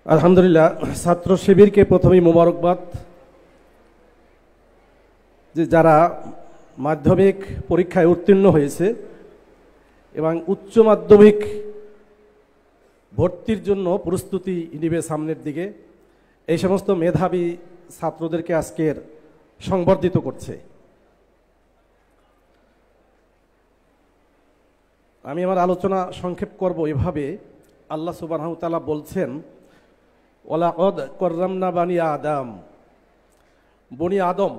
আলহামদুলিল্লাহ, ছাত্র শিবিরকে প্রথমেই মোবারকবাদ যে যারা মাধ্যমিক পরীক্ষায় উত্তীর্ণ হয়েছে এবং উচ্চ মাধ্যমিক ভর্তির জন্য প্রস্তুতি নিবে সামনের দিকে। এই সমস্ত মেধাবী ছাত্রদেরকে আজকের সংবর্ধিত করছে। আমি আমার আলোচনা সংক্ষেপ করব এভাবে। আল্লাহ সুবহানাহু ওয়া তাআলা বলছেন, ওয়ালাকাদ কাররামনা বানি আদম। বনি আদম,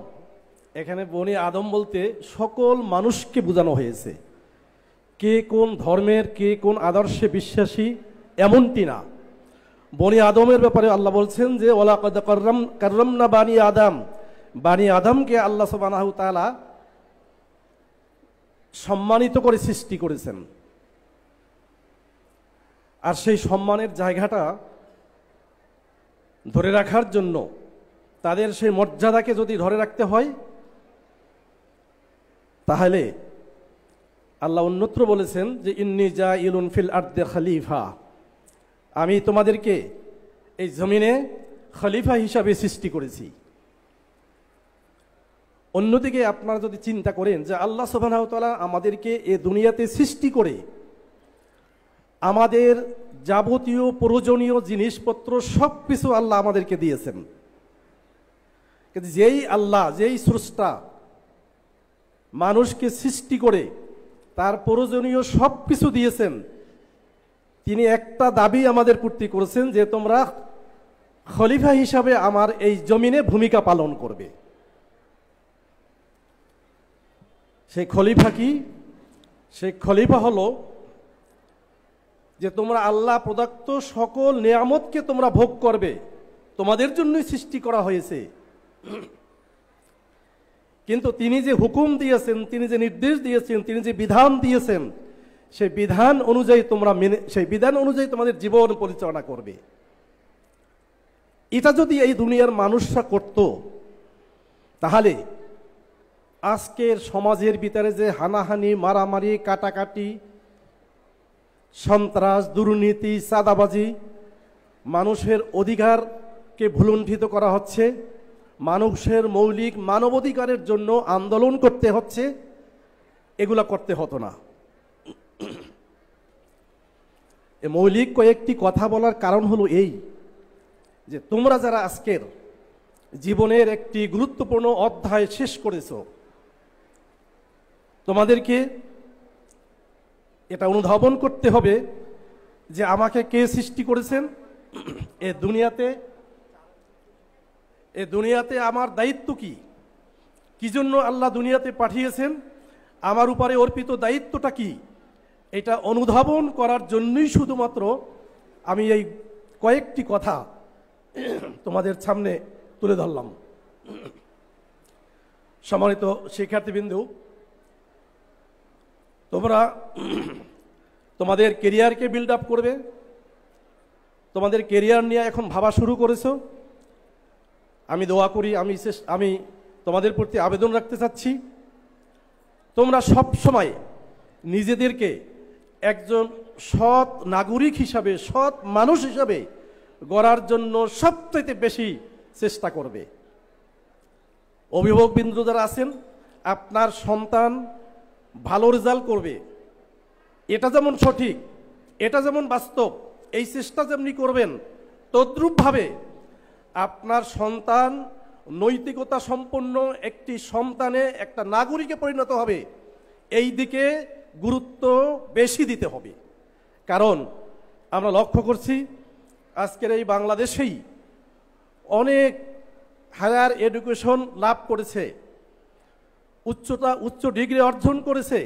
এখানে বনি আদম বলতে সকল মানুষকে বোঝানো হয়েছে। কে কোন ধর্মের, কে কোন আদর্শে বিশ্বাসী এমনটি না। বনি আদমের ব্যাপারে আল্লাহ বলছেন যে ওয়ালাকাদ কাররামনা বানি আদম। বানি আদমকে আল্লাহ সুবহানাহু ওয়া তাআলা সম্মানিত করে সৃষ্টি করেছেন। আর সেই সম্মানের জায়গাটা ধরে রাখার জন্য, তাদের সেই মর্যাদাকে যদি ধরে রাখতে হয়, তাহলে আল্লাহ অন্যত্র বলেছেন যে ইন্নী জাইলুন ফিল আরদি খলিফা। আমি তোমাদেরকে এই জমিনে খলিফা হিসাবে সৃষ্টি করেছি। অন্যদিকে আপনারা যদি চিন্তা করেন যে আল্লাহ সুবহানাহু ওয়া তাআলা আমাদেরকে এই দুনিয়াতে সৃষ্টি করে আমাদের যাবতীয় প্রয়োজনীয় জিনিসপত্র সব কিছু আল্লাহ আমাদেরকে দিয়েছেন। কিন্তু যেই আল্লাহ, যেই স্রষ্টা মানুষকে সৃষ্টি করে তার প্রয়োজনীয় সব কিছু দিয়েছেন, তিনি একটা দাবি আমাদের প্রতি করেছেন যে তোমরা খলিফা হিসাবে আমার এই জমিনে ভূমিকা পালন করবে। সেই খলিফা কি? সেই খলিফা হলো যে তোমরা আল্লাহ প্রদত্ত সকল নিয়ামতকে তোমরা ভোগ করবে। তোমাদের জন্যই সৃষ্টি করা হয়েছে। কিন্তু তিনি যে হুকুম দিয়েছেন, তিনি যে নির্দেশ দিয়েছেন, তিনি যে বিধান দিয়েছেন, সেই বিধান অনুযায়ী তোমরা সেই বিধান অনুযায়ী তোমাদের জীবন পরিচালনা করবে। এটা যদি এই দুনিয়ার মানুষরা করত, তাহলে আজকের সমাজের ভিতরে যে হানাহানি, মারামারি, কাটাকাটি, সন্ত্রাস, দুর্নীতি, চাঁদাবাজি, মানুষের অধিকারকে ভুলুণ্ঠিত করা হচ্ছে, মানুষের মৌলিক মানবাধিকারের জন্য আন্দোলন করতে হচ্ছে, এগুলা করতে হতো না। এই মৌলিক কয়েকটি কথা বলার কারণ হলো এই যে তোমরা যারা আজকের জীবনের একটি গুরুত্বপূর্ণ অধ্যায় শেষ করেছো, তোমাদেরকে এটা অনুধাবন করতে হবে যে আমাকে কে সৃষ্টি করেছেন, এ দুনিয়াতে আমার দায়িত্ব কি, কি জন্য আল্লাহ দুনিয়াতে পাঠিয়েছেন, আমার উপরে অর্পিত দায়িত্বটা কি, এটা অনুধাবন করার জন্যই শুধুমাত্র আমি এই কয়েকটি কথা তোমাদের সামনে তুলে ধরলাম। সম্মানিত শিক্ষার্থীবৃন্দু, তোমরা তোমাদের কেরিয়ারকে বিল্ড আপ করবে। তোমাদের কেরিয়ার নিয়ে এখন ভাবা শুরু করেছো। আমি দোয়া করি, আমি তোমাদের প্রতি আবেদন রাখতে চাচ্ছি, তোমরা সব সময় নিজেদেরকে একজন সৎ নাগরিক হিসাবে, সৎ মানুষ হিসাবে গড়ার জন্য সবচেয়ে বেশি চেষ্টা করবে। অভিভাবকবৃন্দ যারা আছেন, আপনার সন্তান ভালো রেজাল্ট করবে, এটা যেমন সঠিক, এটা যেমন বাস্তব, এই চেষ্টা যেমনি করবেন, তদ্রূপভাবে আপনার সন্তান নৈতিকতা সম্পন্ন একটি সন্তানে, একটা নাগরিকে পরিণত হবে, এই দিকে গুরুত্ব বেশি দিতে হবে। কারণ আমরা লক্ষ্য করছি আজকের এই বাংলাদেশেই অনেক হায়ার এডুকেশন লাভ করেছে, উচ্চ ডিগ্রি অর্জন করেছে,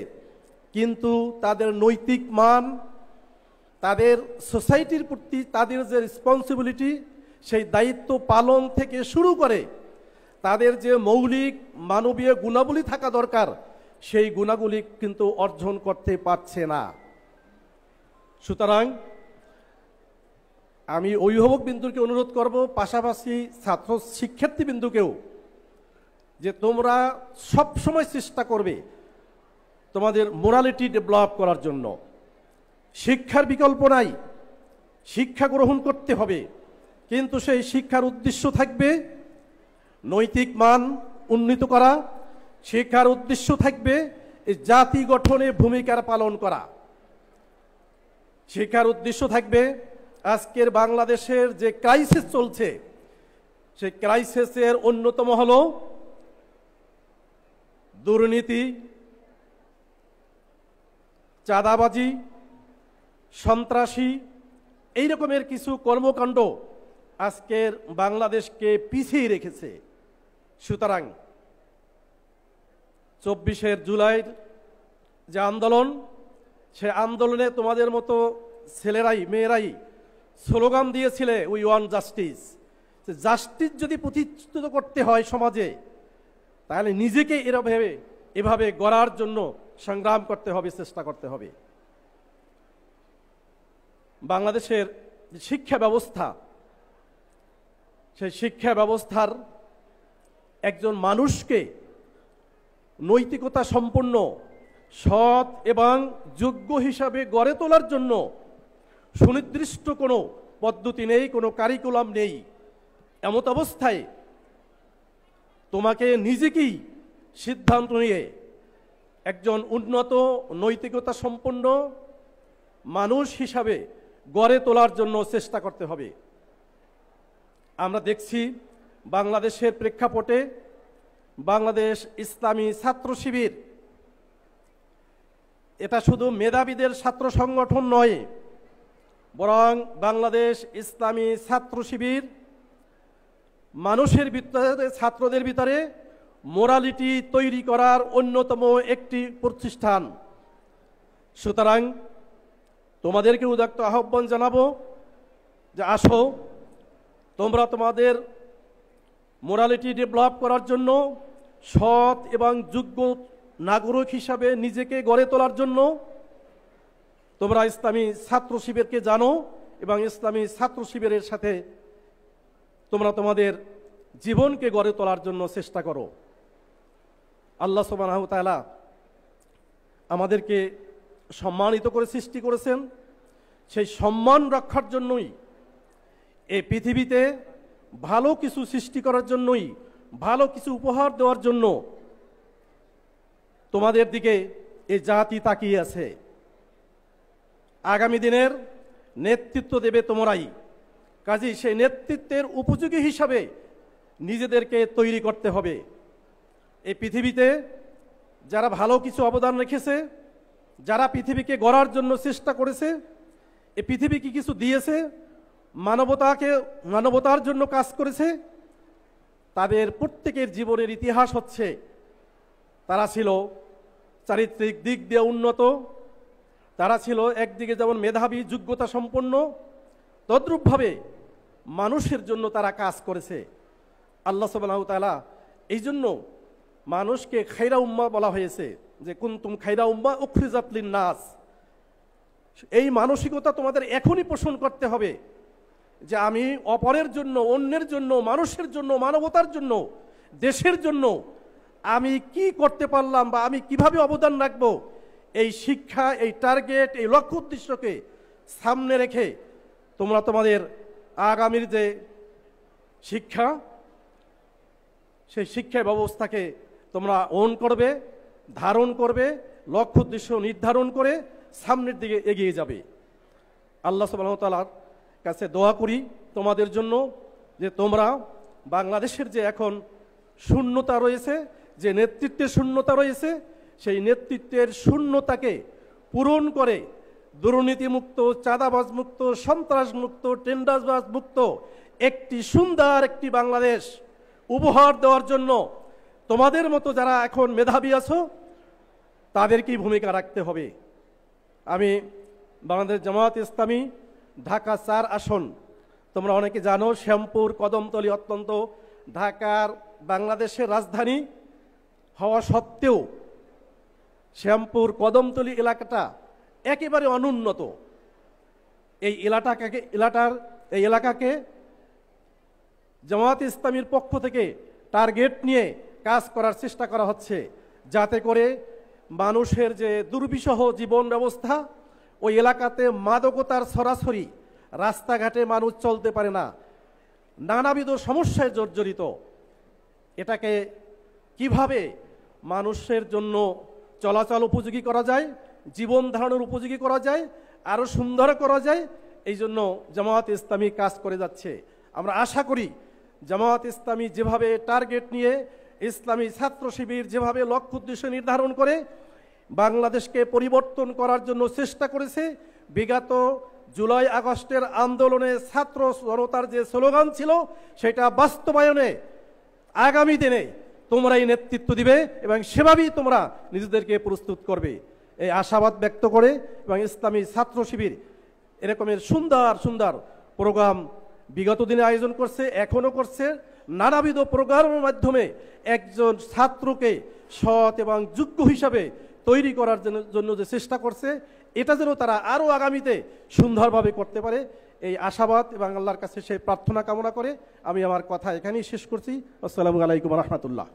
কিন্তু তাদের নৈতিক মান, তাদের সোসাইটির প্রতি তাদের যে রেসপন্সিবিলিটি, সেই দায়িত্ব পালন থেকে শুরু করে তাদের যে মৌলিক মানবীয় গুণাবলী থাকা দরকার, সেই গুণাগুলি কিন্তু অর্জন করতে পারছে না। সুতরাং আমি অভিভাবকবৃন্দকে অনুরোধ করব, পাশাপাশি ছাত্র শিক্ষার্থীবৃন্দকেও, যে তোমরা সব সময় চেষ্টা করবে তোমাদের মোরালিটি ডেভেলপ করার জন্য। শিক্ষার বিকল্প নাই, শিক্ষা গ্রহণ করতে হবে, কিন্তু সেই শিক্ষার উদ্দেশ্য থাকবে নৈতিক মান উন্নীত করা, শিক্ষার উদ্দেশ্য থাকবে জাতি গঠনে ভূমিকার পালন করা, শিক্ষার উদ্দেশ্য থাকবে আজকের বাংলাদেশের যে ক্রাইসিস চলছে সেই ক্রাইসিসের অন্যতম হল দুর্নীতি, চাঁদাবাজি, সন্ত্রাসী, এই রকমের কিছু কর্মকাণ্ড আজকের বাংলাদেশকে পিছিয়ে রেখেছে। সুতরাং 24শে জুলাইয়ের যে আন্দোলন, সে আন্দোলনে তোমাদের মতো ছেলেরাই মেয়েরাই স্লোগান দিয়েছিলে উই ওয়ান্ট জাস্টিস। জাস্টিস যদি প্রতিষ্ঠিত করতে হয় সমাজে, তাহলে নিজেকে এভাবে গড়ার জন্য সংগ্রাম করতে হবে, চেষ্টা করতে হবে। বাংলাদেশের শিক্ষা ব্যবস্থা, সেই শিক্ষা ব্যবস্থার একজন মানুষকে নৈতিকতা সম্পন্ন, সৎ এবং যোগ্য হিসাবে গড়ে তোলার জন্য সুনির্দিষ্ট কোনো পদ্ধতি নেই, কোনো কারিকুলাম নেই। এমত অবস্থায় তোমাকে নিজেকেই সিদ্ধান্ত নিয়ে একজন উন্নত নৈতিকতা সম্পন্ন মানুষ হিসাবে গড়ে তোলার জন্য চেষ্টা করতে হবে। আমরা দেখছি বাংলাদেশের প্রেক্ষাপটে বাংলাদেশ ইসলামী ছাত্র শিবির এটা শুধু মেধাবীদের ছাত্র সংগঠন নয়, বরং বাংলাদেশ ইসলামী ছাত্র শিবির মানুষের ভিতরে, ছাত্রদের ভিতরে মোরালিটি তৈরি করার অন্যতম একটি প্রতিষ্ঠান। সুতরাং তোমাদেরকে উদাত্ত আহ্বান জানাবো যে আসো, তোমরা তোমাদের মোরালিটি ডেভেলপ করার জন্য, সৎ এবং যোগ্য নাগরিক হিসাবে নিজেকে গড়ে তোলার জন্য তোমরা ইসলামী ছাত্র শিবিরকে জানো এবং ইসলামী ছাত্র শিবিরের সাথে তোমরা তোমাদের জীবনকে গড়ে তোলার জন্য চেষ্টা করো। আল্লাহ সুবহানাহু ওয়া তাআলা আমাদেরকে সম্মানিত করে সৃষ্টি করেছেন, সেই সম্মান রক্ষার জন্যই এই পৃথিবীতে ভালো কিছু সৃষ্টি করার জন্যই, ভালো কিছু উপহার দেওয়ার জন্য তোমাদের দিকে এই জাতি তাকিয়ে আছে। আগামী দিনের নেতৃত্ব দেবে তোমরাই, কাজেই সেই নেতৃত্বের উপযোগী হিসাবে নিজেদেরকে তৈরি করতে হবে। এই পৃথিবীতে যারা ভালো কিছু অবদান রেখেছে, যারা পৃথিবীকে গড়ার জন্য চেষ্টা করেছে, এই পৃথিবীকে কিছু দিয়েছে, মানবতার জন্য কাজ করেছে, তাদের প্রত্যেকের জীবনের ইতিহাস হচ্ছে তারা ছিল চারিত্রিক দিক দিয়ে উন্নত, তারা ছিল একদিকে যেমন মেধাবী, যোগ্যতা সম্পন্ন, তদ্রূপভাবে মানুষের জন্য তারা কাজ করেছে। আল্লাহ সুবহানাহু ওয়া তাআলা এই জন্য মানুষকে খায়রা উম্মাহ বলা হয়েছে, যে কুনতুম খায়রা উম্মাহ উখরিজাত লিন-নাস। এই মানসিকতা তোমাদের এখনই পোষণ করতে হবে যে আমি অপরের জন্য, অন্যের জন্য, মানুষের জন্য, মানবতার জন্য, দেশের জন্য আমি কি করতে পারলাম বা আমি কিভাবে অবদান রাখব। এই শিক্ষা, এই টার্গেট, এই লক্ষ্য উদ্দেশ্যকে সামনে রেখে তোমরা তোমাদের আগামীর যে শিক্ষা, সেই শিক্ষা ব্যবস্থাকে তোমরা অন করবে, ধারণ করবে, লক্ষ্য উদ্দেশ্য নির্ধারণ করে সামনের দিকে এগিয়ে যাবে। আল্লাহ সুবহানাহু ওয়া তাআলার কাছে দোয়া করি তোমাদের জন্য, যে তোমরা বাংলাদেশের যে এখন শূন্যতা রয়েছে, যে নেতৃত্বের শূন্যতা রয়েছে, সেই নেতৃত্বের শূন্যতাকে পূরণ করে দুর্নীতিমুক্ত, চাঁদাবাজ মুক্ত, সন্ত্রাস মুক্ত, টেন্ডারবাজ মুক্ত একটি সুন্দর একটি বাংলাদেশ উপহার দেওয়ার জন্য তোমাদের মতো যারা এখন মেধাবী আছো তাদেরকেই ভূমিকা রাখতে হবে। আমি বাংলাদেশ জামায়াত ইসলামী ঢাকা 4 আসন, তোমরা অনেকে জানো শ্যামপুর, কদমতলী অত্যন্ত ঢাকার বাংলাদেশের রাজধানী হওয়া সত্ত্বেও শ্যামপুর, কদমতলী এলাকাটা একেবারে অনুন্নত। এই এলাকাকে জামায়াত ইসলামীর পক্ষ থেকে টার্গেট নিয়ে কাজ করার চেষ্টা করা হচ্ছে, যাতে করে মানুষের যে দুর্বিষহ জীবন ব্যবস্থা, ওই এলাকাতে মাদকতার ছড়াছড়ি, রাস্তাঘাটে মানুষ চলতে পারে না, নানাবিধ সমস্যায় জর্জরিত। এটাকে কিভাবে মানুষের জন্য চলাচল উপযোগী করা যায়, জীবন ধারণের উপযোগী করা যায়, আরও সুন্দর করা যায়, এই জন্য জামায়াত ইসলামী কাজ করে যাচ্ছে। আমরা আশা করি জামায়াত ইসলামী যেভাবে টার্গেট নিয়ে, ইসলামী ছাত্র শিবির যেভাবে লক্ষ্য উদ্দেশ্য নির্ধারণ করে বাংলাদেশকে পরিবর্তন করার জন্য চেষ্টা করেছে, বিগত জুলাই আগস্টের আন্দোলনে ছাত্র জনতার যে স্লোগান ছিল সেটা বাস্তবায়নে আগামী দিনে তোমরাই নেতৃত্ব দিবে এবং সেভাবেই তোমরা নিজেদেরকে প্রস্তুত করবে, এই আশাবাদ ব্যক্ত করে এবং ইসলামী ছাত্র শিবির এরকমের সুন্দর সুন্দর প্রোগ্রাম বিগত দিনে আয়োজন করছে, এখনও করছে। নানাবিধ প্রোগ্রামের মাধ্যমে একজন ছাত্রকে সৎ এবং যোগ্য হিসাবে তৈরি করার জন্য যে চেষ্টা করছে, এটা যেন তারা আরও আগামীতে সুন্দরভাবে করতে পারে, এই আশাবাদ এবং আল্লাহর কাছে সেই প্রার্থনা কামনা করে আমি আমার কথা এখানেই শেষ করছি। আসসালামু আলাইকুম রহমতুল্লাহ।